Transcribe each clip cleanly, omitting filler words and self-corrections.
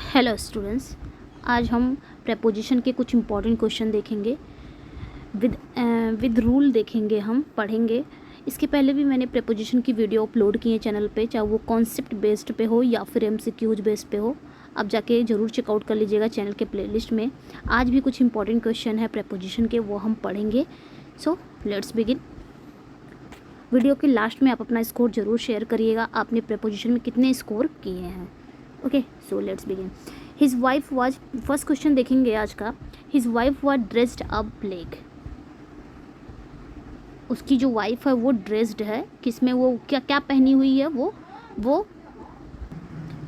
Hello students, आज हम preposition के कुछ इंपॉर्टेंट क्वेश्चन देखेंगे। विद रूल देखेंगे, हम पढ़ेंगे। इसके पहले भी मैंने प्रेपोजिशन की वीडियो अपलोड की है चैनल पे, चाहे वो कॉन्सेप्ट बेस्ड पे हो या फिर एमसीक्यूज बेस्ड पे हो। आप जाके ज़रूर चेकआउट कर लीजिएगा चैनल के प्लेलिस्ट में। आज भी कुछ इंपॉर्टेंट क्वेश्चन है प्रेपोजिशन के, वो हम पढ़ेंगे। So let's begin. वीडियो के लास्ट में आप अपना स्कोर ज़रूर शेयर करिएगा, आपने प्रेपोजिशन में कितने स्कोर किए हैं। Okay, so let's begin. His wife was, first question देखेंगे आज का। His wife was dressed up black. उसकी जो वाइफ है वो ड्रेस्ड है, किसमें, वो क्या क्या पहनी हुई है, वो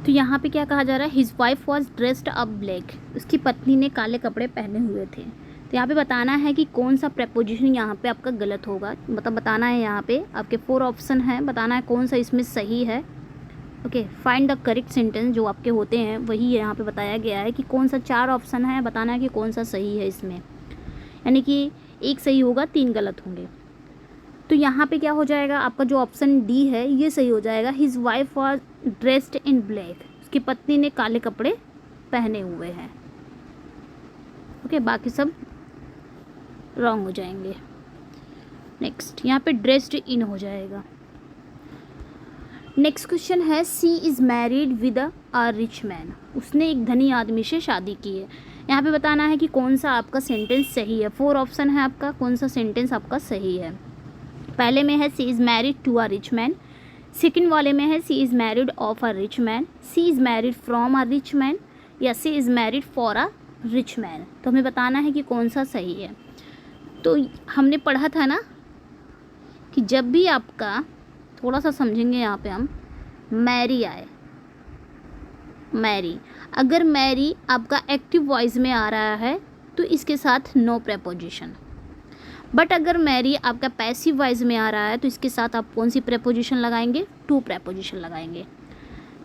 तो यहाँ पे क्या कहा जा रहा है, his wife was dressed up black. उसकी पत्नी ने काले कपड़े पहने हुए थे। तो यहाँ पे बताना है कि कौन सा प्रेपोजिशन यहाँ पे आपका गलत होगा, मतलब बताना है। यहाँ पे आपके 4 ऑप्शन हैं, बताना है कौन सा इसमें सही है। Okay, find the correct sentence, जो आपके होते हैं वही यहाँ पे बताया गया है कि कौन सा 4 ऑप्शन है, बताना है कि कौन सा सही है इसमें। यानी कि एक सही होगा, 3 गलत होंगे। तो यहाँ पे क्या हो जाएगा, आपका जो ऑप्शन डी है ये सही हो जाएगा। His wife was dressed in black. उसकी पत्नी ने काले कपड़े पहने हुए हैं। ओके, बाकी सब रॉन्ग हो जाएंगे। नेक्स्ट, यहाँ पे ड्रेस्ड इन हो जाएगा। नेक्स्ट क्वेश्चन है, she is married with a rich man. उसने एक धनी आदमी से शादी की है। यहाँ पे बताना है कि कौन सा आपका सेंटेंस सही है। 4 ऑप्शन है आपका, कौन सा सेंटेंस आपका सही है। पहले में है she is married to a rich man. Second वाले में है she is married of a rich man, she is married from a rich man, या she is married for a rich man. तो हमें बताना है कि कौन सा सही है। तो हमने पढ़ा था ना कि जब भी आपका, थोड़ा सा समझेंगे यहाँ पे हम, मैरी आए, मैरी, अगर मैरी आपका एक्टिव वॉइस में आ रहा है तो इसके साथ नो प्रेपोजिशन। बट अगर मैरी आपका पैसिव वॉइस में आ रहा है तो इसके साथ आप कौन सी प्रेपोजिशन लगाएंगे, टू प्रेपोजिशन लगाएंगे।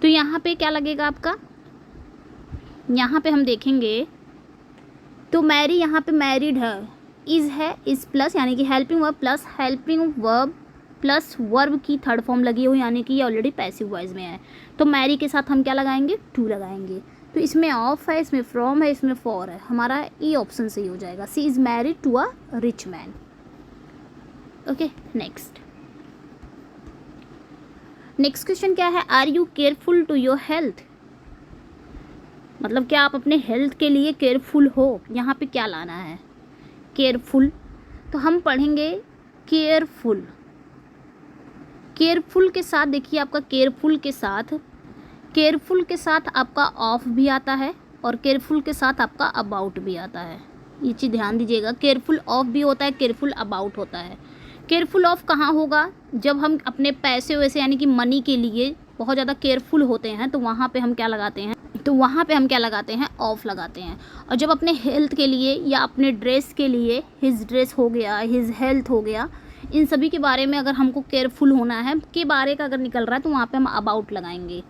तो यहाँ पे क्या लगेगा आपका, यहाँ पे हम देखेंगे तो मैरी यहाँ पे मैरिड है, इज़ है, इज़ प्लस यानी कि helping verb plus helping verb plus verb की थर्ड फॉर्म लगी हुई, यानी कि ये ऑलरेडी पैसिव वॉइस में है। तो मैरी के साथ हम क्या लगाएंगे, टू लगाएंगे। तो इसमें ऑफ है, इसमें फ्रॉम है, इसमें फॉर है, हमारा ई ऑप्शन सही हो जाएगा। She is married to a rich man. Okay, next question क्या है, are you careful to your health. मतलब क्या आप अपने हेल्थ के लिए केयरफुल हो। यहाँ पे क्या लाना है, केयरफुल। तो हम पढ़ेंगे केयरफुल। केयरफुल के साथ देखिए, आपका केयरफुल के साथ आपका ऑफ भी आता है और केयरफुल के साथ आपका अबाउट भी आता है। ये चीज़ ध्यान दीजिएगा, केयरफुल ऑफ भी होता है, केयरफुल अबाउट होता है। केयरफुल ऑफ कहाँ होगा, जब हम अपने पैसे वैसे यानी कि मनी के लिए बहुत ज़्यादा केयरफुल होते हैं तो वहाँ पे हम क्या लगाते हैं, ऑफ लगाते हैं। और जब अपने हेल्थ के लिए या अपने ड्रेस के लिए, हिज ड्रेस हो गया, हिज हेल्थ हो गया, इन सभी के बारे में अगर हमको केयरफुल होना है, के बारे का अगर निकल रहा है तो वहाँ पे हम अबाउट लगाएंगे।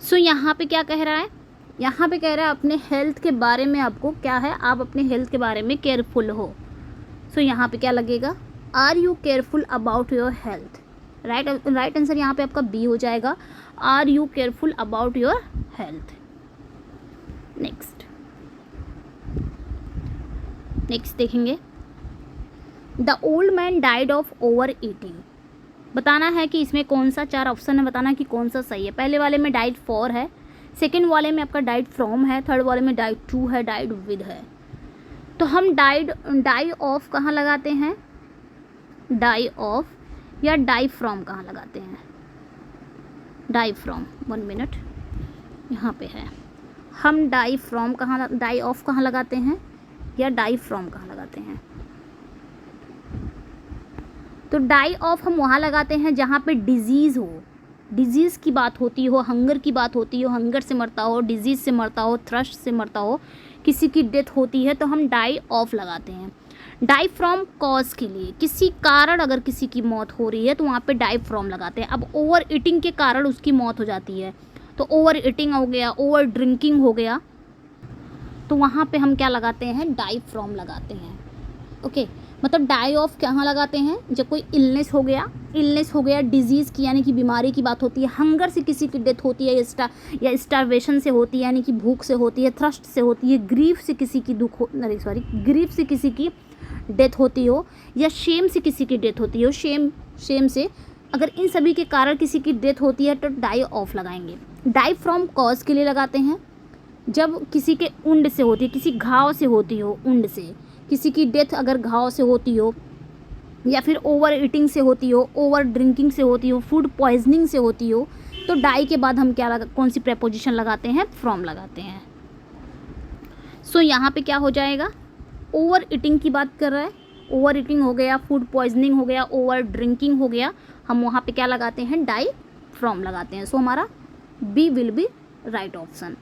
सो यहाँ पे क्या कह रहा है, यहाँ पे कह रहा है अपने हेल्थ के बारे में आपको क्या है, आप अपने हेल्थ के बारे में केयरफुल हो। सो यहाँ पे क्या लगेगा, are you careful about your health. Right answer यहाँ पे आपका बी हो जाएगा, are you careful about your health. Next देखेंगे, the old man died of over eating. बताना है कि इसमें कौन सा, 4 ऑप्शन है, बताना कि कौन सा सही है। पहले वाले में डाइड फॉर है, सेकेंड वाले में आपका डाइड फ्रॉम है, थर्ड वाले में डाइड टू है, डाइड विद है। तो हम डाई ऑफ कहाँ लगाते हैं, डाई ऑफ या डाई फ्रॉम कहाँ लगाते हैं, डाई फ्रॉम। 1 मिनट, यहाँ पे है, हम डाई ऑफ कहाँ लगाते हैं या डाई फ्रॉम कहाँ लगाते हैं। तो डाई ऑफ हम वहाँ लगाते हैं जहाँ पे डिजीज़ हो, डिजीज़ की बात होती हो, हंगर की बात होती हो, हंगर से मरता हो, डिजीज़ से मरता हो, थ्रस्ट से मरता हो, किसी की डेथ होती है तो हम डाई ऑफ लगाते हैं। डाई फ्रॉम कॉज के लिए, किसी कारण अगर किसी की मौत हो रही है तो वहाँ पे डाई फ्रॉम लगाते हैं। अब ओवर ईटिंग के कारण उसकी मौत हो जाती है तो ओवर ईटिंग हो गया, ओवर ड्रिंकिंग हो गया, तो वहाँ पे हम क्या लगाते हैं, डाई फ्रॉम लगाते हैं। ओके, मतलब डाई ऑफ कहाँ लगाते हैं, जब कोई इलनेस हो गया, डिजीज़ की यानी कि बीमारी की बात होती है, हंगर से किसी की डेथ होती है या स्टारवेशन से होती है यानी कि भूख से होती है, थ्रस्ट से होती है, ग्रीफ से किसी की ग्रीफ से किसी की डेथ होती हो, या शेम से किसी की डेथ होती हो, शेम से, अगर इन सभी के कारण किसी की डेथ होती है तो डाई ऑफ लगाएंगे। डाई फ्रॉम कॉज के लिए लगाते हैं, जब किसी के उंड से होती है, किसी घाव से होती हो, उंड से किसी की डेथ अगर घाव से होती हो, या फिर ओवर ईटिंग से होती हो, ओवर ड्रिंकिंग से होती हो, फूड पॉइजनिंग से होती हो, तो डाई के बाद हम कौन सी प्रेपोजिशन लगाते हैं, फ्रॉम लगाते हैं। सो यहाँ पे क्या हो जाएगा, ओवर ईटिंग की बात कर रहा है, ओवर ईटिंग हो गया, फूड पॉइजनिंग हो गया, ओवर ड्रिंकिंग हो गया, हम वहाँ पे क्या लगाते हैं, डाई फ्रॉम लगाते हैं। सो हमारा B will be right option.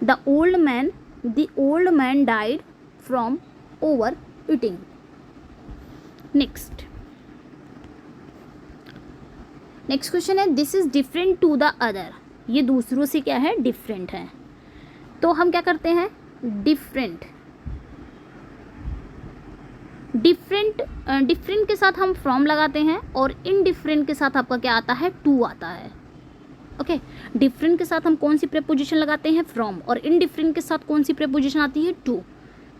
The old man died from over eating. Next question है, this is different to the other. ये दूसरों से क्या है, डिफरेंट है। तो हम क्या करते हैं, डिफरेंट के साथ हम फ्रॉम लगाते हैं, और इनडिफरेंट के साथ आपका क्या आता है, टू आता है। ओके, डिफरेंट के साथ हम कौन सी प्रेपोजिशन लगाते हैं, फ्रॉम, और इनडिफरेंट के साथ कौन सी प्रेपोजिशन आती है, टू।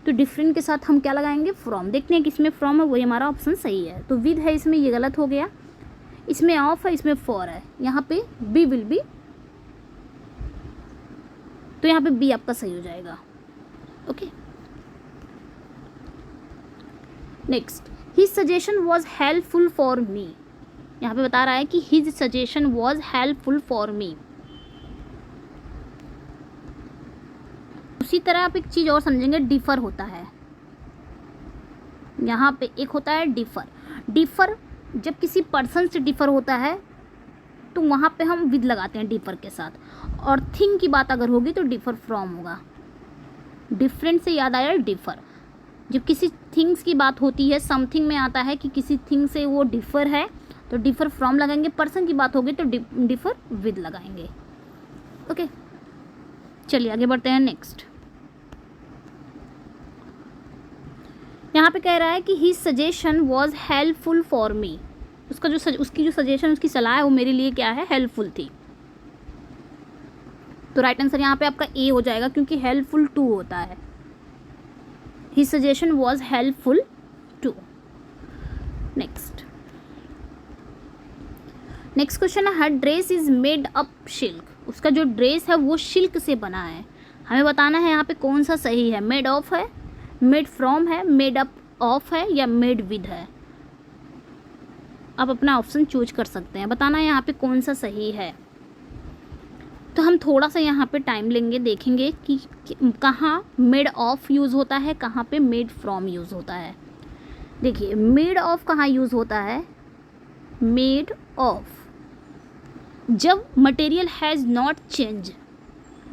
तो डिफरेंट के साथ हम क्या लगाएंगे, फ्रॉम। देखते हैं कि इसमें फ्रॉम है, वही हमारा ऑप्शन सही है। तो विद है इसमें, ये गलत हो गया, इसमें ऑफ है, इसमें फॉर है, यहाँ पे बी विल बी, तो यहाँ पे बी आपका सही हो जाएगा। Okay, next, his suggestion was helpful for me. यहाँ पे बता रहा है कि his suggestion was helpful for me. उसी तरह आप एक चीज़ और समझेंगे, डिफ़र होता है। यहाँ पे एक होता है डिफ़र जब किसी पर्सन से डिफ़र होता है तो वहाँ पे हम विद लगाते हैं डिफ़र के साथ, और थिंग की बात अगर होगी तो डिफ़र फ्रॉम होगा। डिफरेंट से याद आया डिफ़र, जब किसी थिंग्स की बात होती है, समथिंग में आता है कि किसी थिंग से वो डिफ़र है तो डिफ़र फ्रॉम लगाएंगे, पर्सन की बात होगी तो डिफ़र विद लगाएंगे। ओके, चलिए आगे बढ़ते हैं। नेक्स्ट, यहाँ पे कह रहा है कि his suggestion was helpful for me. उसकी जो सजेशन, उसकी सलाह है वो मेरे लिए क्या है, हेल्पफुल थी। तो राइट आंसर यहाँ पे आपका ए हो जाएगा, क्योंकि हेल्पफुल टू होता है। His suggestion was helpful to. Next question है, her dress is made up silk. उसका जो ड्रेस है वो सिल्क से बना है। हमें बताना है यहाँ पे कौन सा सही है, मेड ऑफ है, मेड फ्रॉम है, मेड अप ऑफ है, या मेड विद है। आप अपना ऑप्शन चूज कर सकते हैं, बताना है यहाँ पे कौन सा सही है। तो हम थोड़ा सा यहाँ पे टाइम लेंगे, देखेंगे कि कहाँ मेड ऑफ यूज़ होता है, कहाँ पे मेड फ्रॉम यूज़ होता है। देखिए, मेड ऑफ कहाँ यूज़ होता है, मेड ऑफ जब material has not change.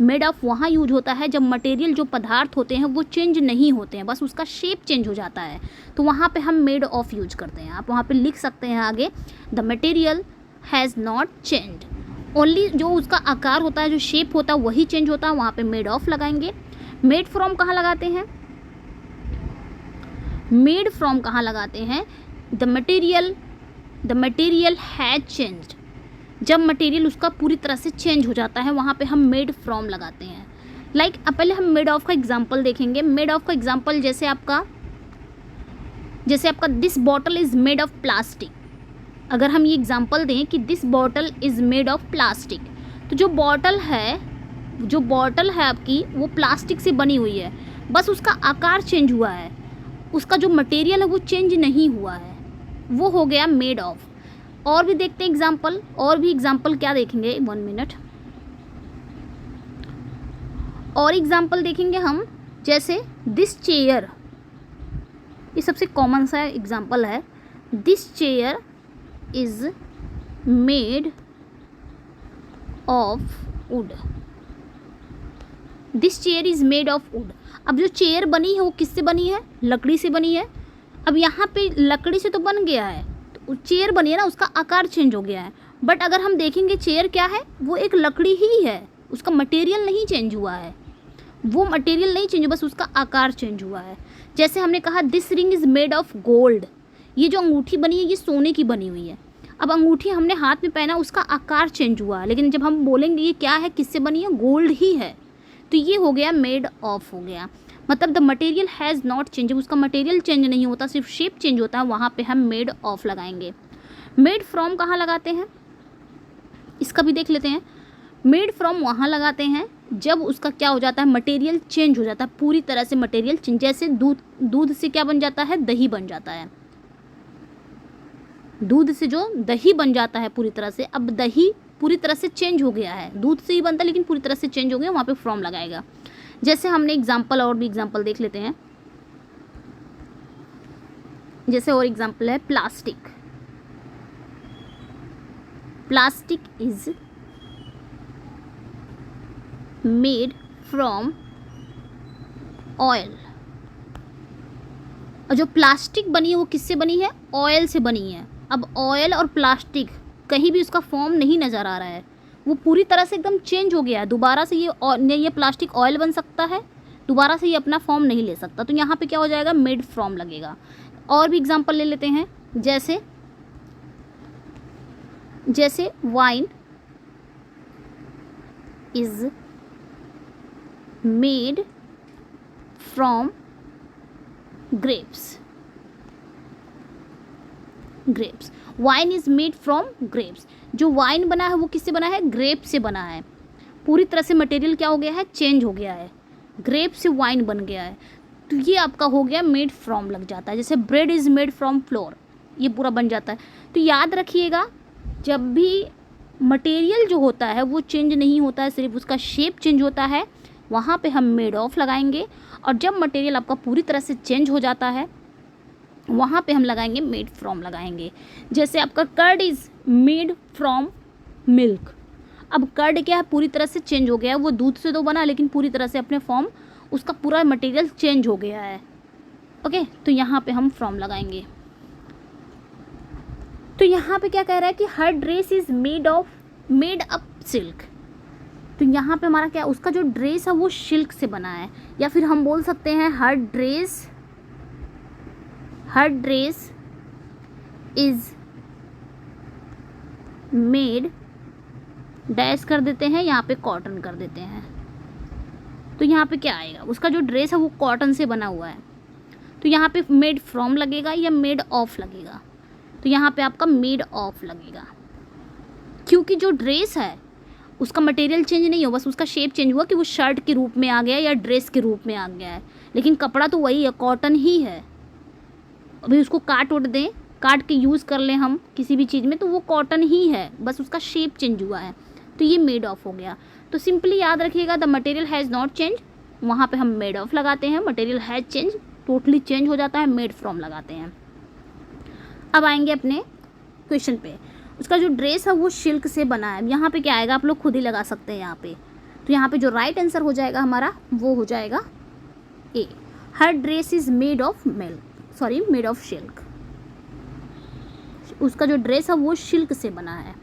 Made of वहाँ यूज होता है जब मटेरियल, जो पदार्थ होते हैं वो चेंज नहीं होते हैं, बस उसका शेप चेंज हो जाता है, तो वहाँ पे हम मेड ऑफ यूज करते हैं। आप वहाँ पे लिख सकते हैं आगे, the material has not change, only जो उसका आकार होता है, जो शेप होता है वही चेंज होता है, वहाँ पे मेड ऑफ लगाएंगे। मेड फ्रॉम कहाँ लगाते हैं, मेड फ्रॉम कहाँ लगाते हैं, द मटेरियल हैज चेंज्ड, जब मटेरियल उसका पूरी तरह से चेंज हो जाता है वहाँ पे हम मेड फ्रॉम लगाते हैं। लाइक पहले हम मेड ऑफ का एग्जांपल देखेंगे। मेड ऑफ का एग्जांपल जैसे आपका this bottle is made of plastic. अगर हम ये एग्जांपल दें कि this bottle is made of plastic, तो जो बॉटल है आपकी वो प्लास्टिक से बनी हुई है, बस उसका आकार चेंज हुआ है, उसका जो मटेरियल है वो चेंज नहीं हुआ है, वो हो गया मेड ऑफ। और भी देखते हैं एग्जाम्पल, और भी एग्जाम्पल क्या देखेंगे, 1 मिनट, और एग्जाम्पल देखेंगे हम, जैसे दिस चेयर, ये सबसे कॉमन सा एग्जाम्पल है, this chair is made of would, this chair is made of would. अब जो चेयर बनी है वो किससे बनी है, लकड़ी से बनी है। अब यहाँ पे लकड़ी से तो बन गया है, तो चेयर बनी है ना, उसका आकार चेंज हो गया है, बट अगर हम देखेंगे चेयर क्या है, वो एक लकड़ी ही है, उसका मटेरियल नहीं चेंज हुआ है, वो मटेरियल नहीं चेंज हुआ, बस उसका आकार चेंज हुआ है। जैसे हमने कहा this ring is made of gold, ये जो अंगूठी बनी है ये सोने की बनी हुई है। अब अंगूठी हमने हाथ में पहना, उसका आकार चेंज हुआ, लेकिन जब हम बोलेंगे ये क्या है, किससे बनी है, गोल्ड ही है, तो ये हो गया मेड ऑफ हो गया। मतलब the material has not change, उसका मटेरियल चेंज नहीं होता, सिर्फ शेप चेंज होता है, वहाँ पे हम मेड ऑफ लगाएंगे। मेड फ्रॉम कहाँ लगाते हैं, इसका भी देख लेते हैं। मेड फ्रॉम वहाँ लगाते हैं जब उसका क्या हो जाता है, मटेरियल चेंज हो जाता है, पूरी तरह से मटेरियल चेंज। जैसे दूध से क्या बन जाता है, दही बन जाता है। दूध से जो दही बन जाता है पूरी तरह से, अब दही पूरी तरह से चेंज हो गया है, दूध से ही बनता है लेकिन पूरी तरह से चेंज हो गया, वहाँ पे फ्रॉम लगाएगा। जैसे हमने एग्जाम्पल, और भी एग्जाम्पल देख लेते हैं। जैसे और एग्जाम्पल है plastic. Plastic is made from oil. और जो प्लास्टिक बनी है वो किससे बनी है, ऑयल से बनी है। अब ऑयल और प्लास्टिक कहीं भी उसका फॉर्म नहीं नज़र आ रहा है, वो पूरी तरह से एकदम चेंज हो गया है। दोबारा से ये प्लास्टिक ऑयल बन सकता है, दोबारा से ये अपना फॉर्म नहीं ले सकता, तो यहाँ पे क्या हो जाएगा, मेड फ्रॉम लगेगा। और भी एग्जांपल ले लेते हैं। जैसे wine is made from grapes. Wine is made from grapes. जो वाइन बना है वो किससे बना है, ग्रेप से बना है। पूरी तरह से मटेरियल क्या हो गया है, चेंज हो गया है, ग्रेप से वाइन बन गया है, तो ये आपका हो गया मेड फ्रॉम लग जाता है। जैसे bread is made from floor, ये पूरा बन जाता है। तो याद रखिएगा, जब भी मटेरियल जो होता है वो चेंज नहीं होता है, सिर्फ उसका शेप चेंज होता है, वहाँ पे हम मेड ऑफ लगाएंगे। और जब मटेरियल आपका पूरी तरह से चेंज हो जाता है, वहाँ पे हम लगाएंगे मेड फ्रॉम लगाएंगे। जैसे आपका curd is made from milk. अब कर्ड क्या है, पूरी तरह से चेंज हो गया है, वो दूध से तो बना लेकिन पूरी तरह से अपने फॉर्म, उसका पूरा मटेरियल चेंज हो गया है। ओके, तो यहाँ पे हम फ्रॉम लगाएंगे। तो यहाँ पे क्या कह रहा है कि her dress is made up silk. तो यहाँ पे हमारा क्या, उसका जो ड्रेस है वो सिल्क से बना है। या फिर हम बोल सकते हैं हर ड्रेस इज मेड, डैश कर देते हैं, यहाँ पे कॉटन कर देते हैं। तो यहाँ पे क्या आएगा, उसका जो ड्रेस है वो कॉटन से बना हुआ है, तो यहाँ पे मेड फ्रॉम लगेगा या मेड ऑफ लगेगा। तो यहाँ पे आपका मेड ऑफ लगेगा, क्योंकि जो ड्रेस है उसका मटेरियल चेंज नहीं हुआ, बस उसका शेप चेंज हुआ कि वो शर्ट के रूप में आ गया या ड्रेस के रूप में आ गया है, लेकिन कपड़ा तो वही है, कॉटन ही है। अभी उसको काट के यूज़ कर लें हम किसी भी चीज़ में, तो वो कॉटन ही है, बस उसका शेप चेंज हुआ है, तो ये मेड ऑफ हो गया। तो सिंपली याद रखिएगा, the material has not change, वहाँ पे हम मेड ऑफ लगाते हैं। Material has change, totally change हो जाता है, मेड फ्रॉम लगाते हैं। अब आएंगे अपने क्वेश्चन पे। उसका जो ड्रेस है वो सिल्क से बना है, यहाँ पे क्या आएगा, आप लोग खुद ही लगा सकते हैं यहाँ पे। तो यहाँ पे जो राइट आंसर हो जाएगा हमारा वो हो जाएगा A, her dress is made of silk. उसका जो ड्रेस है वो सिल्क से बना है।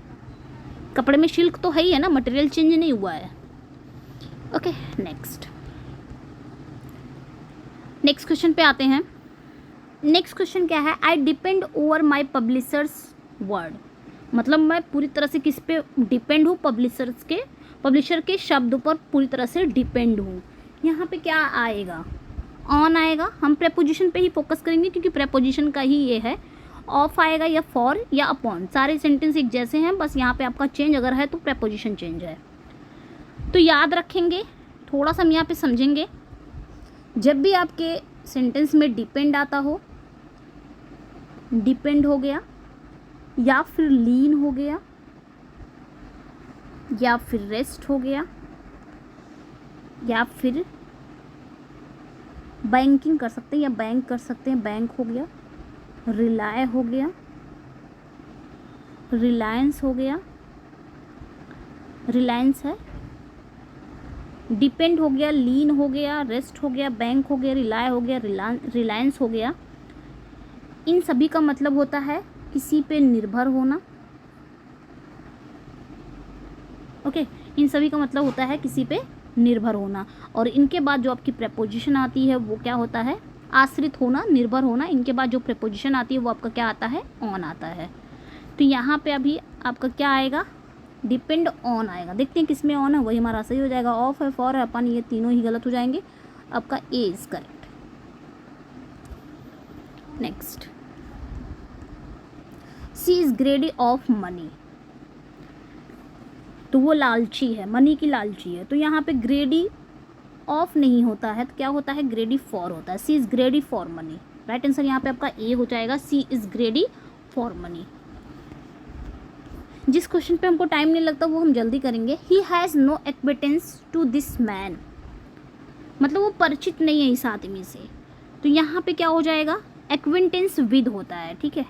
कपड़े में सिल्क तो है ही है ना, मटेरियल चेंज नहीं हुआ है। ओके, नेक्स्ट क्वेश्चन पे आते हैं। नेक्स्ट क्वेश्चन क्या है, I depend over my publishers word. मतलब मैं पूरी तरह से किस पे डिपेंड हूँ, पब्लिशर के शब्द पर पूरी तरह से डिपेंड हूँ। यहाँ पे क्या आएगा, ऑन आएगा। हम प्रेपोजिशन पे ही फोकस करेंगे क्योंकि प्रेपोजिशन का ही ये है। ऑफ आएगा या फॉर या अपॉन, सारे सेंटेंस एक जैसे हैं, बस यहाँ पे आपका चेंज अगर है तो प्रेपोजिशन चेंज है। तो याद रखेंगे, थोड़ा सा हम यहाँ पे समझेंगे। जब भी आपके सेंटेंस में डिपेंड आता हो, डिपेंड हो गया या फिर लीन हो गया या फिर रेस्ट हो गया या फिर बैंकिंग कर सकते हैं या बैंक कर सकते हैं, बैंक हो गया, रिलाय हो गया, रिलायंस हो गया, रिलायंस है, डिपेंड हो गया, लीन हो गया, रेस्ट हो गया, बैंक हो गया, रिलाय हो गया, रिलायंस हो गया। इन सभी का मतलब होता है किसी पे निर्भर होना। ओके, इन सभी का मतलब होता है किसी पे निर्भर होना। और इनके बाद जो आपकी प्रेपोजिशन आती है वो क्या होता है, आश्रित होना, निर्भर होना। इनके बाद जो प्रेपोजिशन आती है वो आपका क्या आता है, ऑन आता है। तो यहाँ पे अभी आपका क्या आएगा, डिपेंड ऑन आएगा। देखते हैं किस में ऑन है, वही हमारा सही हो जाएगा। ऑफ है, फॉर है, अपन, ये तीनों ही गलत हो जाएंगे। आपका A is correct. Next, she is greedy of money. तो वो लालची है, मनी की लालची है। तो यहाँ पे ग्रेडी ऑफ नहीं होता है तो क्या होता है, ग्रेडी फॉर होता है। She is greedy for money. Right answer यहाँ पे आपका ए हो जाएगा, she is greedy for money. जिस क्वेश्चन पे हमको टाइम नहीं लगता वो हम जल्दी करेंगे। He has no acquaintance to this man, मतलब वो परिचित नहीं है इस आदमी से। तो यहाँ पे क्या हो जाएगा, एक्विंटेंस विद होता है। ठीक है,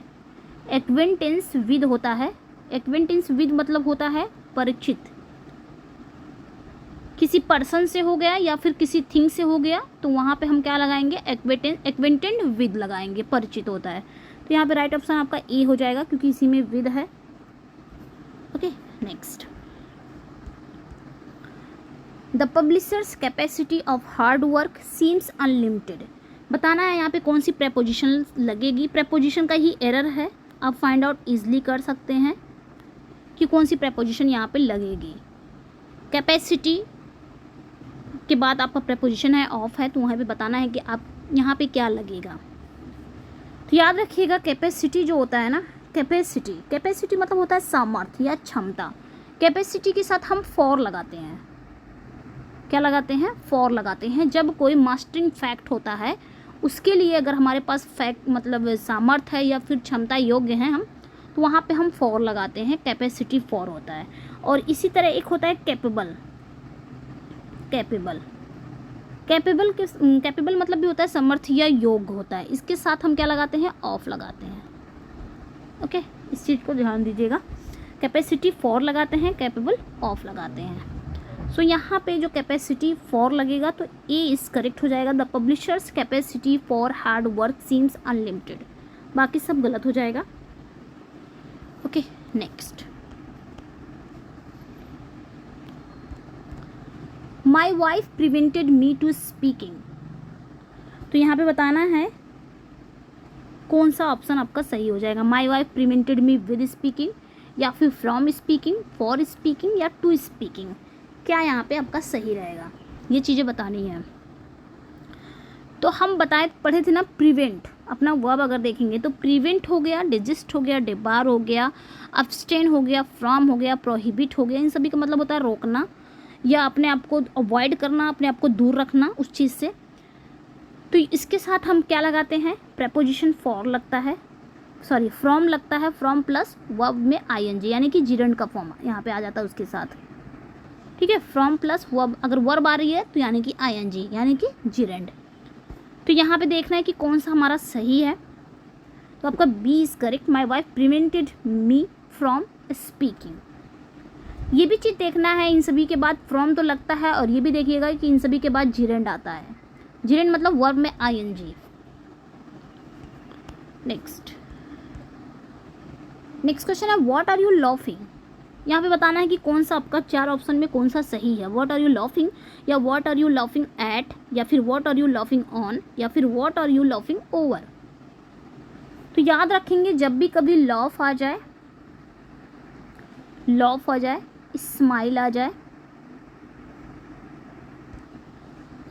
एक्विंटेंस विद होता है। एक्विंटेंस विद मतलब होता है परिचित, किसी पर्सन से हो गया या फिर किसी थिंग से हो गया, तो वहाँ पे हम क्या लगाएंगे, एक्विंटेंट विद लगाएंगे, परिचित होता है। तो यहाँ पे राइट ऑप्शन आपका ए हो जाएगा क्योंकि इसी में विद है। Okay, next, the publisher's capacity of hard work seems unlimited. बताना है यहाँ पे कौन सी प्रेपोजिशन लगेगी। प्रेपोजिशन का ही एरर है, आप फाइंड आउट इजली कर सकते हैं कि कौन सी प्रेपोजिशन यहाँ पे लगेगी। कैपेसिटी के बाद आपका प्रेपोजिशन है ऑफ है, तो वहाँ पे बताना है कि आप यहाँ पे क्या लगेगा। तो याद रखिएगा कैपेसिटी जो होता है ना, कैपेसिटी मतलब होता है सामर्थ्य या क्षमता। कैपेसिटी के साथ हम फॉर लगाते हैं। क्या लगाते हैं, फॉर लगाते हैं। जब कोई मास्टरिंग फैक्ट होता है उसके लिए अगर हमारे पास फैक्ट मतलब सामर्थ्य है या फिर क्षमता योग्य है हम, तो वहाँ पे हम फॉर लगाते हैं, कैपेसिटी फॉर होता है। और इसी तरह एक होता है कैपेबल। कैपेबल मतलब भी होता है समर्थ या योग्य होता है। इसके साथ हम क्या लगाते हैं, ऑफ लगाते हैं। ओके, इस चीज़ को ध्यान दीजिएगा। कैपेसिटी फॉर लगाते हैं, कैपेबल ऑफ लगाते हैं। सो यहाँ पे जो कैपेसिटी फॉर लगेगा तो ए इज करेक्ट हो जाएगा। The publisher's capacity for hard work seems unlimited. बाकी सब गलत हो जाएगा। Okay, next, my wife prevented me to speaking. तो यहाँ पे बताना है कौन सा ऑप्शन आपका सही हो जाएगा। माई wife prevented me with speaking, या फिर फ्रॉम स्पीकिंग, फॉर स्पीकिंग, या टू स्पीकिंग। क्या यहाँ पे आपका सही रहेगा, ये चीज़ें बतानी है। तो हम पढ़े थे ना प्रिवेंट, अपना वर्ब अगर देखेंगे तो प्रिवेंट हो गया, डिजिस्ट हो गया, डिबार हो गया, अब्सटेन हो गया, फ्रॉम हो गया, प्रोहिबिट हो गया। इन सभी का मतलब होता है रोकना या अपने आप को अवॉइड करना, अपने आप को दूर रखना उस चीज़ से। तो इसके साथ हम क्या लगाते हैं, प्रेपोजिशन फॉर लगता है, सॉरी फ्रॉम लगता है। फ्रॉम प्लस वर्ब में आईएनजी यानी कि जिरंड का फॉर्म यहाँ पे आ जाता है उसके साथ। ठीक है, फ्रॉम प्लस वर्ब, अगर वर्ब आ रही है तो यानी कि आईएनजी यानी कि जिरंड। तो यहाँ पे देखना है कि कौन सा हमारा सही है। तो आपका B is correct, my wife prevented me from speaking. ये भी चीज़ देखना है, इन सभी के बाद फ्रॉम तो लगता है, और ये भी देखिएगा कि इन सभी के बाद जिरंड आता है। जिरंड मतलब वर्ब में आईएनजी। नेक्स्ट क्वेश्चन है व्हाट आर यू लाफिंग। यहाँ पे बताना है कि कौन सा आपका चार ऑप्शन में कौन सा सही है। व्हाट आर यू लाफिंग, या what are you laughing at, या फिर what are you laughing on, या फिर what are you laughing over. तो याद रखेंगे जब भी कभी लॉफ आ जाए, स्माइल आ जाए,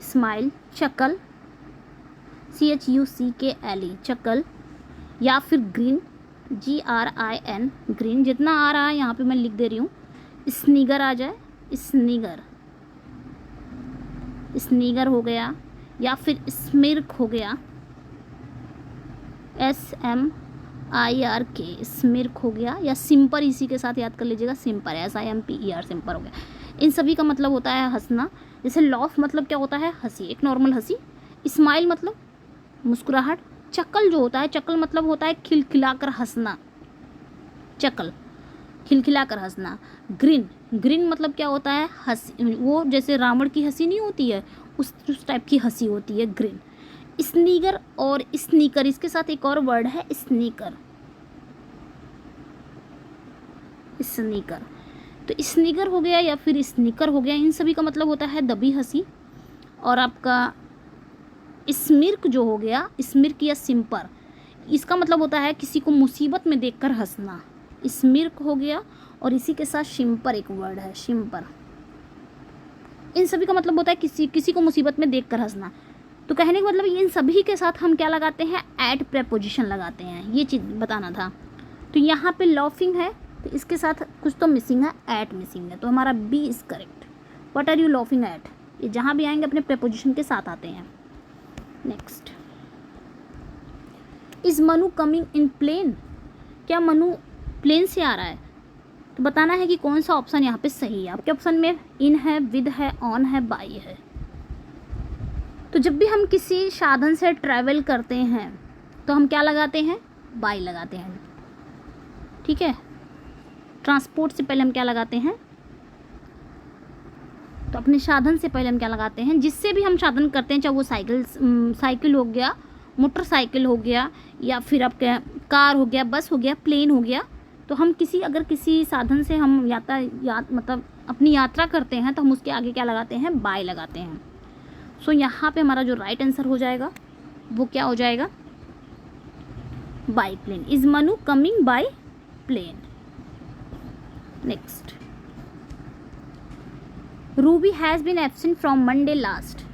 स्माइल, चकल, CHUCKLE चकल, या फिर ग्रीन, GRIN ग्रीन, जितना आ रहा है यहाँ पे मैं लिख दे रही हूँ। स्नीगर आ जाए, स्नीगर हो गया, या फिर स्मिर्क हो गया, SMIRK स्मिर्क हो गया, या सिंपर, इसी के साथ याद कर लीजिएगा, सिंपर, SIMPER सिंपर हो गया। इन सभी का मतलब होता है हंसना। जैसे लॉफ मतलब क्या होता है, हंसी, एक नॉर्मल हंसी। स्माइल मतलब मुस्कुराहट। चक्कल जो होता है, चक्कल मतलब होता है खिलखिलाकर हंसना, चक्कल, खिलखिलाकर हंसना। ग्रीन मतलब क्या होता है, हंसी, वो जैसे रावण की हंसी नहीं होती है, उस टाइप की हंसी होती है ग्रीन। स्नीगर और स्नीकर, इसके साथ एक और वर्ड है स्नीकर। तो स्नीकर हो गया या फिर स्नीकर हो गया, इन सभी का मतलब होता है दबी हंसी। और आपका स्मिर्क जो हो गया, स्मिर्क या सिंपर, इसका मतलब होता है किसी को मुसीबत में देखकर हंसना। स्मिर्क हो गया और इसी के साथ शिम्पर एक वर्ड है, शिम्पर। इन सभी का मतलब होता है किसी को मुसीबत में देखकर हंसना। तो कहने का मतलब इन सभी के साथ हम क्या लगाते हैं, एट प्रेपोजिशन लगाते हैं, ये चीज़ बताना था। तो यहाँ पे लॉफिंग है तो इसके साथ कुछ तो मिसिंग है, एट मिसिंग है, तो हमारा B is correct. What are you laughing at, ये जहाँ भी आएंगे अपने प्रेपोजिशन के साथ आते हैं। Next, is Manu coming in plane, क्या मनु प्लेन से आ रहा है? तो बताना है कि कौन सा ऑप्शन यहाँ पे सही है। आपके ऑप्शन में इन है, विद है, ऑन है, बाई है। तो जब भी हम किसी साधन से ट्रैवल करते हैं तो हम क्या लगाते हैं, बाई लगाते हैं, ठीक है। ट्रांसपोर्ट से पहले हम क्या लगाते हैं, तो अपने साधन से पहले हम क्या लगाते हैं, जिससे भी हम साधन करते हैं, चाहे वो साइकिल हो गया, मोटरसाइकिल हो गया, या फिर आपके कार हो गया, बस हो गया, प्लेन हो गया। तो हम अगर किसी साधन से हम मतलब अपनी यात्रा करते हैं तो हम उसके आगे क्या लगाते हैं, बाय लगाते हैं। सो यहाँ पे हमारा जो राइट आंसर हो जाएगा वो क्या हो जाएगा, by plane. Is Manu coming by plane. Next, Ruby has been absent from Monday last,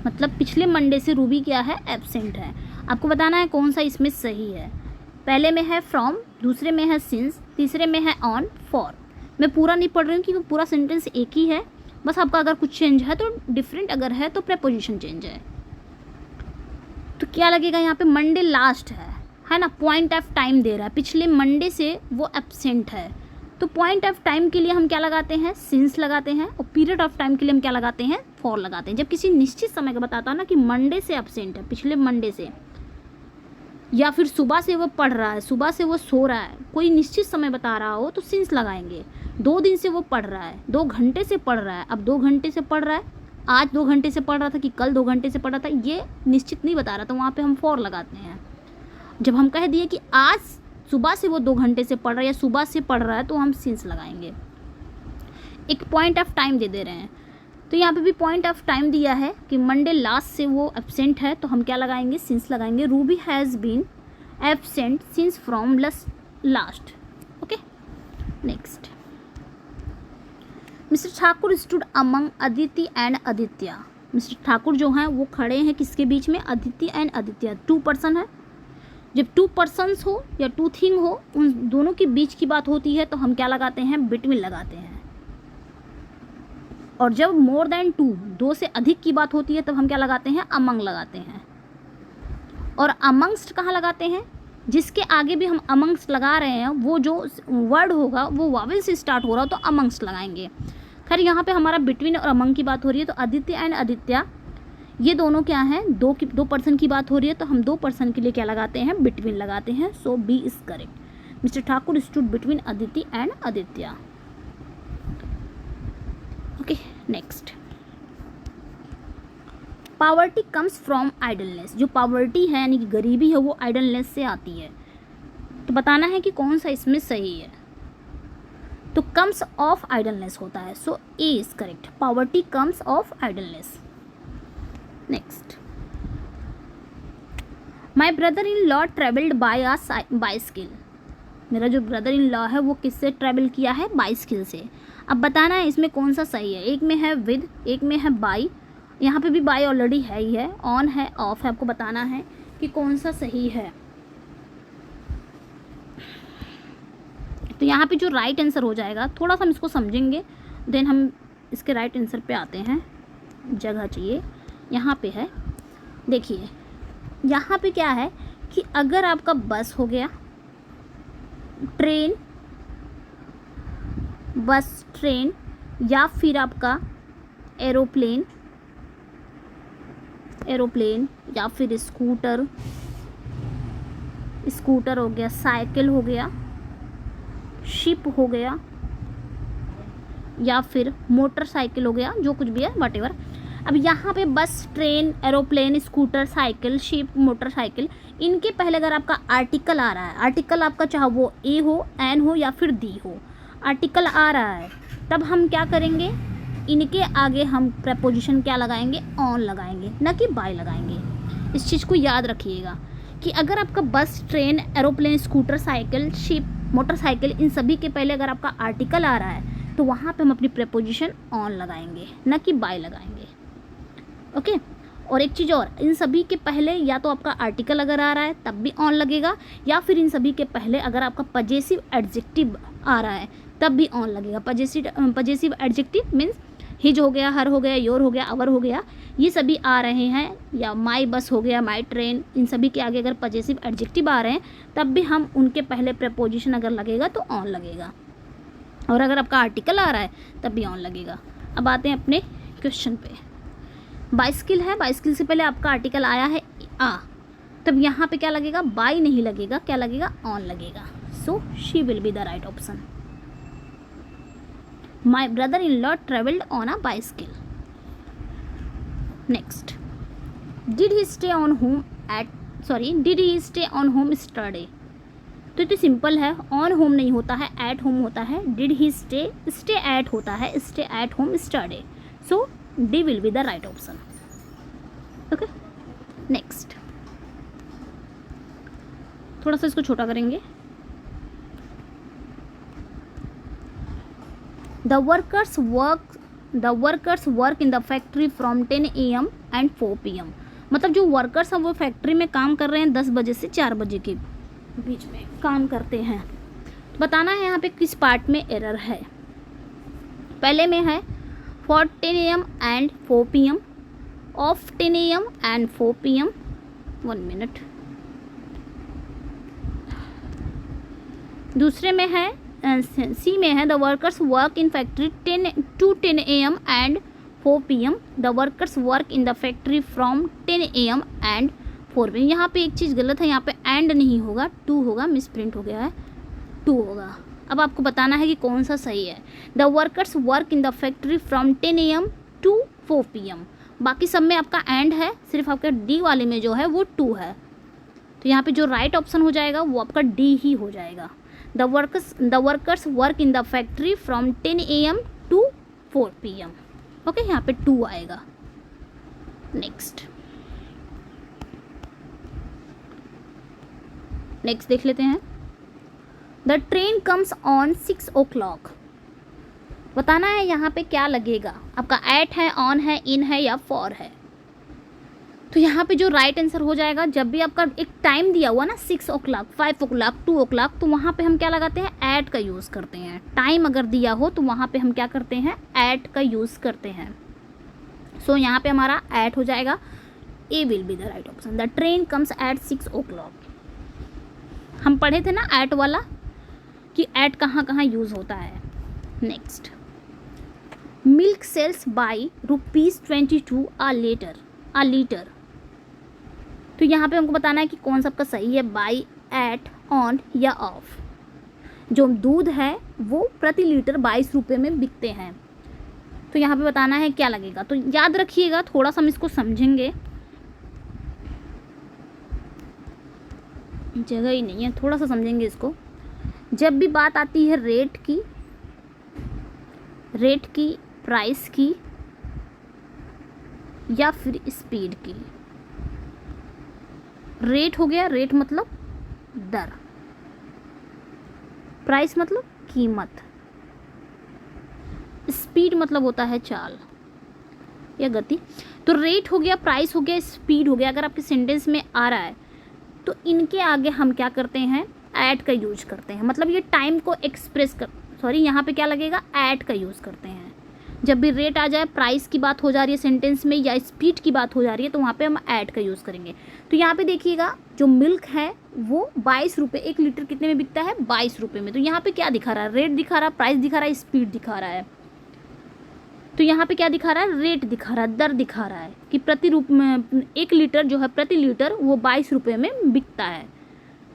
मतलब पिछले मंडे से रूबी क्या है, एब्सेंट है। आपको बताना है कौन सा इसमें सही है। पहले में है फ्रॉम, दूसरे में है सिंस, तीसरे में है ऑन, फॉर। मैं पूरा नहीं पढ़ रही हूँ क्योंकि पूरा सेंटेंस एक ही है, बस आपका अगर कुछ चेंज है तो डिफरेंट, अगर है तो प्रेपोजिशन चेंज है। तो क्या लगेगा यहाँ पे, मंडे लास्ट है ना, पॉइंट ऑफ टाइम दे रहा है, पिछले मंडे से वो एब्सेंट है। तो पॉइंट ऑफ टाइम के लिए हम क्या लगाते हैं, सिंस लगाते हैं, और पीरियड ऑफ टाइम के लिए हम क्या लगाते हैं, फॉर लगाते हैं। जब किसी निश्चित समय का बताता है ना कि मंडे से एब्सेंट है, पिछले मंडे से, या फिर सुबह से वो पढ़ रहा है, सुबह से वो सो रहा है, कोई निश्चित समय बता रहा हो तो सिंस लगाएंगे। 2 दिन से वो पढ़ रहा है, 2 घंटे से पढ़ रहा है, अब 2 घंटे से पढ़ रहा है, आज 2 घंटे से पढ़ रहा था कि कल 2 घंटे से पढ़ रहा था, ये निश्चित नहीं बता रहा, तो वहाँ पे हम फॉर लगाते हैं। जब हम कह दिए कि आज सुबह से वो 2 घंटे से पढ़ रहा है या सुबह से पढ़ रहा है तो हम सिंस लगाएंगे। एक पॉइंट ऑफ टाइम दे रहे हैं, तो यहाँ पे भी पॉइंट ऑफ टाइम दिया है कि मंडे लास्ट से वो एब्सेंट है, तो हम क्या लगाएंगे, सिंस लगाएंगे। Ruby has been absent since from last. Okay, next, Mister Thakur stood among Aditi and Aditya. Mister Thakur जो हैं वो खड़े हैं किसके बीच में, अदिति एंड आदित्य। 2 पर्सन है, जब 2 पर्सन्स हो या 2 थिंग हो, उन दोनों के बीच की बात होती है तो हम क्या लगाते हैं, बिटवीन लगाते हैं। और जब मोर देन 2 से अधिक की बात होती है तब हम क्या लगाते हैं, अमंग लगाते हैं। और अमंगस्ट कहाँ लगाते हैं, जिसके आगे भी हम अमंगस्ट लगा रहे हैं वो जो वर्ड होगा वो वावल से स्टार्ट हो रहा हो तो अमंगस्ट लगाएंगे। खैर यहाँ पे हमारा बिटवीन और अमंग की बात हो रही है, तो आदित्य एंड आदित्य ये दोनों क्या हैं, 2 पर्सन की बात हो रही है, तो हम 2 पर्सन के लिए क्या लगाते हैं, बिटवीन लगाते हैं। So B is correct. Mister Thakur stood between Aditi and Aditya. Okay, next, poverty comes from idleness. जो पावर्टी है यानी कि गरीबी है वो आइडलनेस से आती है, तो बताना है कि कौन सा इसमें सही है। तो कम्स ऑफ आइडलनेस होता है, so A is correct. Poverty comes of idleness. Next, my brother in law travelled by a bicycle. मेरा जो ब्रदर इन लॉ है वो किससे ट्रैवल किया है, बाइसिकल से। अब बताना है इसमें कौन सा सही है। एक में है विद, एक में है बाई, यहाँ पे भी बाई ऑलरेडी है ही है, ऑन है, ऑफ है। आपको बताना है कि कौन सा सही है। तो यहाँ पे जो राइट आंसर हो जाएगा, थोड़ा सा हम इसको समझेंगे देन हम इसके राइट आंसर पे आते हैं। जगह चाहिए, यहाँ पे है, देखिए यहाँ पे क्या है कि अगर आपका बस हो गया, ट्रेन, बस, ट्रेन, या फिर आपका एरोप्लेन या फिर स्कूटर हो गया, साइकिल हो गया, शिप हो गया, या फिर मोटरसाइकिल हो गया, जो कुछ भी है व्हाटएवर। अब यहाँ पे बस, train, aeroplane, scooter, cycle, ship, motorcycle, इनके पहले अगर आपका आर्टिकल आ रहा है, आर्टिकल आपका चाहे वो ए हो, एन हो या फिर दी हो, आर्टिकल आ रहा है तब हम क्या करेंगे, इनके आगे हम प्रपोजिशन क्या लगाएंगे, ऑन लगाएंगे, ना कि बाय लगाएंगे। इस चीज़ को याद रखिएगा कि अगर आपका bus, train, aeroplane, scooter, cycle, ship, motorcycle, इन सभी के पहले अगर आपका आर्टिकल आ रहा है तो वहाँ पे हम अपनी प्रपोजिशन ऑन लगाएंगे, ना कि बाय लगाएंगे। ओके। और एक चीज़ और, इन सभी के पहले या तो आपका आर्टिकल अगर आ रहा है तब भी ऑन लगेगा, या फिर इन सभी के पहले अगर आपका पजेसिव एडजेक्टिव आ रहा है तब भी ऑन लगेगा। पजेसिव एडजेक्टिव मीन्स हिज हो गया, हर हो गया, योर हो गया, अवर हो गया, ये सभी आ रहे हैं, या माई बस हो गया, माई ट्रेन, इन सभी के आगे अगर पजेसिव एडजेक्टिव आ रहे हैं तब भी हम उनके पहले प्रपोजिशन अगर लगेगा तो ऑन लगेगा, और अगर आपका आर्टिकल आ रहा है तब भी ऑन लगेगा। अब आते हैं अपने क्वेश्चन पे। बाइसिकल है, बाइसिकल से पहले आपका आर्टिकल आया है आ, तब यहाँ पे क्या लगेगा, बाय नहीं लगेगा, क्या लगेगा, ऑन लगेगा। So she will be the right option. My brother in law travelled on a bicycle. Next, did he stay on home study. तो ये सिंपल है, ऑन होम नहीं होता है, एट होम होता है। डिड ही स्टे एट होता है, stay at home study. So D will be the right option. Okay. Next, थोड़ा सा इसको छोटा करेंगे। The workers work in the factory from 10 AM and 4 PM। मतलब जो वर्कर्स हैं वो फैक्ट्री में काम कर रहे हैं 10 बजे से 4 बजे के बीच में काम करते हैं। बताना है यहाँ पे किस पार्ट में एरर है। पहले में है for 10 AM and 4 PM, of 10 AM and 4 PM। 1 minute। दूसरे में है सी में है the workers work in factory 10 AM and 4 PM। The workers work in the factory from 10 AM and 4 PM। यहाँ पे एक चीज़ गलत है, यहाँ पे एंड नहीं होगा, 2 होगा, मिस प्रिंट हो गया है, 2 होगा। अब आपको बताना है कि कौन सा सही है। The workers work in the factory from 10 AM to 4 PM। बाकी सब में आपका एंड है, सिर्फ आपका डी वाले में जो है वो 2 है, तो यहाँ पे जो राइट ऑप्शन हो जाएगा वो आपका डी ही हो जाएगा। The workers work in the factory from 10 AM to 4 PM। Okay, यहाँ पे 2 आएगा। नेक्स्ट देख लेते हैं। The train comes on 6 o'clock। बताना है यहाँ पे क्या लगेगा, आपका एट है, ऑन है, इन है या फॉर है। तो यहाँ पे जो राइट आंसर हो जाएगा, जब भी आपका एक टाइम दिया हुआ ना 6 o'clock, 5 o'clock, 2 o'clock, तो वहाँ पे हम क्या लगाते हैं, एट का यूज़ करते हैं। टाइम अगर दिया हो तो वहाँ पे हम क्या करते हैं, एट का यूज़ करते हैं। सो यहाँ पे हमारा एट हो जाएगा, A will be the right option. The train comes at 6 o'clock। हम पढ़े थे ना एट वाला कि एट कहाँ कहाँ यूज़ होता है। Next, milk sells by ₹22 a litre. तो यहाँ पे हमको बताना है कि कौन सा आपका सही है, बाई, एट, ऑन या ऑफ। जो दूध है वो प्रति लीटर 22 रुपये में बिकते हैं। तो यहाँ पे बताना है क्या लगेगा। तो याद रखिएगा, थोड़ा सा हम इसको समझेंगे, जगह ही नहीं है, थोड़ा सा समझेंगे इसको। जब भी बात आती है रेट की, प्राइस की या फिर स्पीड की। रेट हो गया, रेट मतलब दर, प्राइस मतलब कीमत, स्पीड मतलब होता है चाल या गति। तो रेट हो गया, प्राइस हो गया, स्पीड हो गया, अगर आपके सेंटेंस में आ रहा है तो इनके आगे हम क्या करते हैं, एट का यूज करते हैं। मतलब ये टाइम को एक्सप्रेस यहाँ पे क्या लगेगा, एट का यूज़ करते हैं। जब भी रेट आ जाए, प्राइस की बात हो जा रही है सेंटेंस में या स्पीड की बात हो जा रही है, तो वहाँ पे हम एट का यूज़ करेंगे। तो यहाँ पे देखिएगा, जो मिल्क है वो 22 रुपये, 1 लीटर कितने में बिकता है, 22 रुपये में। तो यहाँ पे क्या दिखा रहा है, रेट दिखा रहा है, प्राइस दिखा रहा है, स्पीड दिखा रहा है। तो यहाँ पे क्या दिखा रहा है, रेट दिखा रहा है, दर दिखा रहा है कि प्रति रूप में 1 लीटर जो है, प्रति लीटर वो 22 रुपये में बिकता है।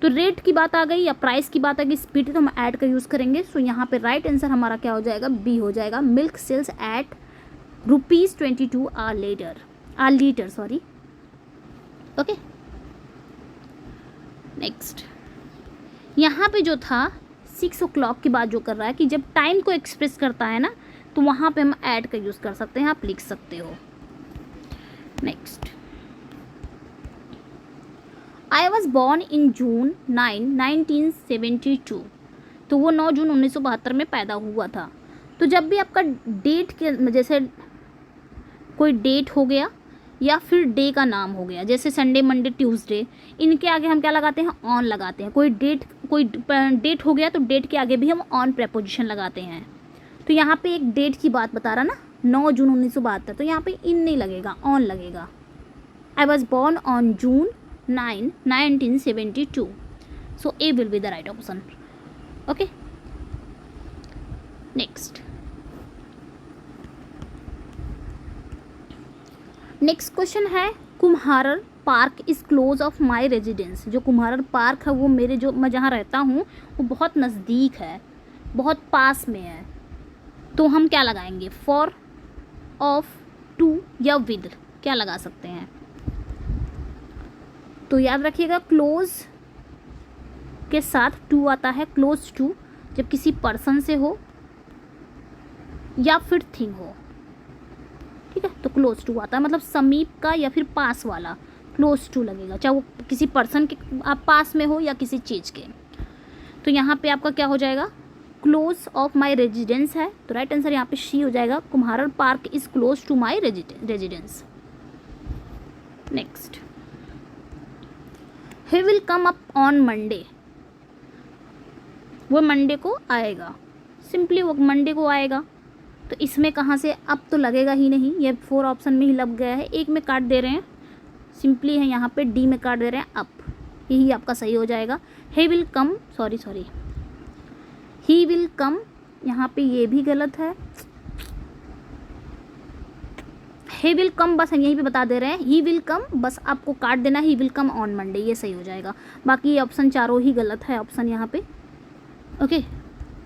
तो रेट की बात आ गई या प्राइस की बात आ गई, स्पीड, तो हम ऐड का यूज़ करेंगे। सो यहाँ पे राइट आंसर हमारा क्या हो जाएगा, बी हो जाएगा। Milk sells at ₹22 a litre, sorry. Okay, next, यहाँ पे जो था 6 o'clock की बात जो कर रहा है कि जब टाइम को एक्सप्रेस करता है ना, तो वहाँ पे हम ऐड का यूज़ कर सकते हैं, आप लिख सकते हो। Next, I was born in June 9, 1972। तो वो 9 जून 1972 में पैदा हुआ था। तो जब भी आपका डेट के जैसे कोई डेट हो गया या फिर डे का नाम हो गया, जैसे संडे, मंडे, ट्यूसडे, इनके आगे हम क्या लगाते हैं, ऑन लगाते हैं। कोई डेट हो गया तो डेट के आगे भी हम ऑन प्रेपोजिशन लगाते हैं। तो यहाँ पे एक डेट की बात बता रहा ना, 9 जून 1972, तो यहाँ पे इन नहीं लगेगा, ऑन लगेगा। I was born on June 9, 1972। So A will be the right option. Okay, next question है, Kumhrar park is close of my residence. जो कुम्हारर पार्क है वो मेरे जो मैं जहाँ रहता हूँ वो बहुत नज़दीक है, बहुत पास में है। तो हम क्या लगाएंगे, फॉर, ऑफ, टू या विद, क्या लगा सकते हैं। तो याद रखिएगा, क्लोज के साथ टू आता है, क्लोज टू जब किसी पर्सन से हो या फिर थिंग हो, ठीक है, तो क्लोज टू आता है, मतलब समीप का या फिर पास वाला क्लोज टू लगेगा, चाहे वो किसी पर्सन के आप पास में हो या किसी चीज़ के। तो यहाँ पे आपका क्या हो जाएगा, क्लोज ऑफ माई रेजिडेंस है, तो राइट आंसर यहाँ पे शी हो जाएगा, Kumhrar park is close to my residence. Next, he will come up on Monday. वो मंडे को आएगा, सिंपली वो मंडे को आएगा। तो इसमें कहाँ से, अब तो लगेगा ही नहीं, ये 4 ऑप्शन में ही लग गया है, एक में काट दे रहे हैं, सिंपली है यहाँ पे डी में काट दे रहे हैं अप, यही आपका सही हो जाएगा। ही will come, sorry he will कम, यहाँ पे ये भी गलत है, ही विल कम बस हम यहीं पे बता दे रहे हैं, ही विल कम बस आपको काट देना, ही विल कम ऑन मंडे, ये सही हो जाएगा। बाकी ये ऑप्शन चारों ही गलत है ऑप्शन यहाँ पे। ओके,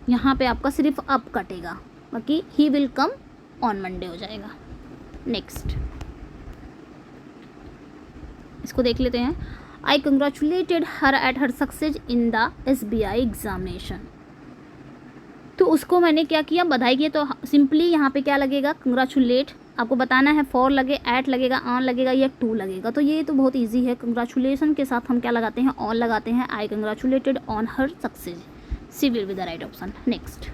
यहाँ पे आपका सिर्फ अप कटेगा, बाकी he will come on Monday हो जाएगा। नेक्स्ट, इसको देख लेते हैं। I congratulated her at her success in the SBI examination. तो उसको मैंने क्या किया, बधाई की। तो सिंपली यहाँ पे क्या लगेगा, कंग्रेचुलेट, आपको बताना है फॉर लगे, एट लगेगा, ऑन लगेगा या टू लगेगा। तो ये तो बहुत इजी है, कंग्रेचुलेशन के साथ हम क्या लगाते हैं, ऑन लगाते हैं। I congratulated on her success, she will be the right option. Next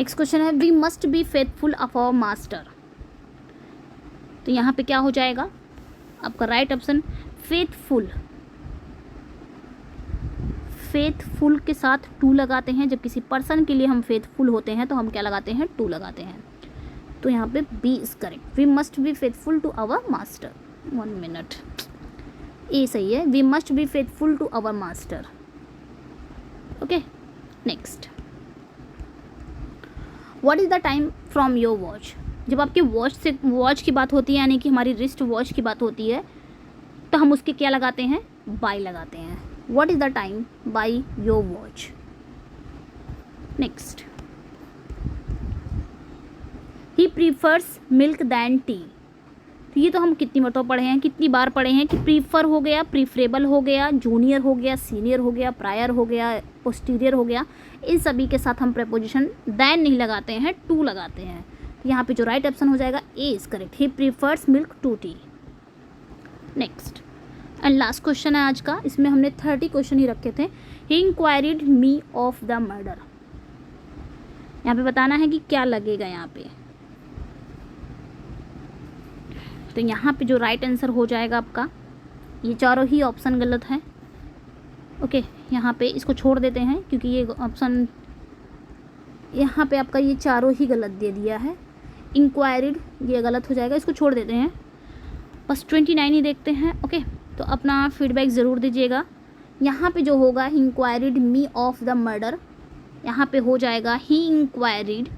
question है, we must be faithful of our master. तो यहाँ पे क्या हो जाएगा आपका राइट ऑप्शन, फेथफुल। फेथफुल के साथ टू लगाते हैं, जब किसी पर्सन के लिए हम फेथफुल होते हैं तो हम क्या लगाते हैं, टू लगाते हैं। तो यहाँ पे B is correct, we must be faithful to our master. 1 minute, A सही है, we must be faithful to our master. Okay, next, what is the time from your watch. जब आपकी वॉच की बात होती है, यानी कि हमारी रिस्ट वॉच की बात होती है, तो हम उसके क्या लगाते हैं, बाय लगाते हैं। What is the time by your watch. Next, he prefers milk than tea. तो ये तो हम कितनी मरतबा पढ़े हैं, कितनी बार पढ़े हैं कि प्रीफर हो गया, प्रीफरेबल हो गया, जूनियर हो गया, सीनियर हो गया, प्रायर हो गया, पोस्टीरियर हो गया, इन सभी के साथ हम प्रेपोजिशन दैन नहीं लगाते हैं, टू लगाते हैं। तो यहाँ पे जो राइट ऑप्शन हो जाएगा A is correct, he prefers milk to tea. Next and last question है आज का, इसमें हमने 30 क्वेश्चन ही रखे थे। ही इंक्वायरीड मी ऑफ द मर्डर। यहाँ पे बताना है कि क्या लगेगा यहाँ पे। तो यहाँ पे जो राइट आंसर हो जाएगा आपका, ये चारों ही ऑप्शन गलत है। ओके, यहाँ पे इसको छोड़ देते हैं क्योंकि ये ऑप्शन यहाँ पे आपका ये चारों ही गलत दे दिया है। इंक्वायरीड ये गलत हो जाएगा, इसको छोड़ देते हैं, बस 29 ही देखते हैं। ओके, तो अपना फीडबैक ज़रूर दीजिएगा। यहाँ पे जो होगा इंक्वायरीड मी ऑफ द मर्डर, यहाँ पे हो जाएगा ही इंक्वायरीड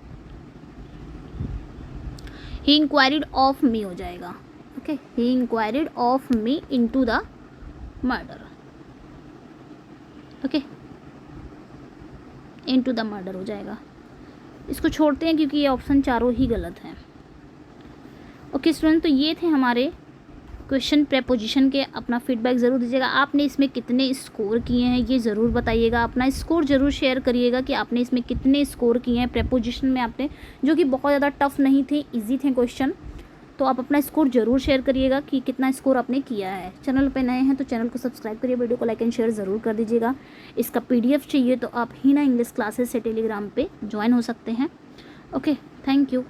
ऑफ मी हो जाएगा। Okay, he inquired of me into the murder. Okay, into the murder हो जाएगा। इसको छोड़ते हैं क्योंकि ये ऑप्शन चारों ही गलत हैं। ओके स्टूडेंट, तो ये थे हमारे क्वेश्चन प्रेपोजिशन के अपना फीडबैक ज़रूर दीजिएगा। आपने इसमें कितने स्कोर किए हैं ये ज़रूर बताइएगा। अपना स्कोर ज़रूर शेयर करिएगा कि आपने इसमें कितने स्कोर किए हैं प्रेपोजिशन में आपने, जो कि बहुत ज़्यादा टफ नहीं थे, इजी थे क्वेश्चन। तो आप अपना स्कोर ज़रूर शेयर करिएगा कि कितना स्कोर आपने किया है। चैनल पे नए हैं तो चैनल को सब्सक्राइब करिए, वीडियो को लाइक एंड शेयर ज़रूर कर दीजिएगा। इसका PDF चाहिए तो आप हीना इंग्लिश क्लासेस से टेलीग्राम पे ज्वाइन हो सकते हैं। Okay, thank you.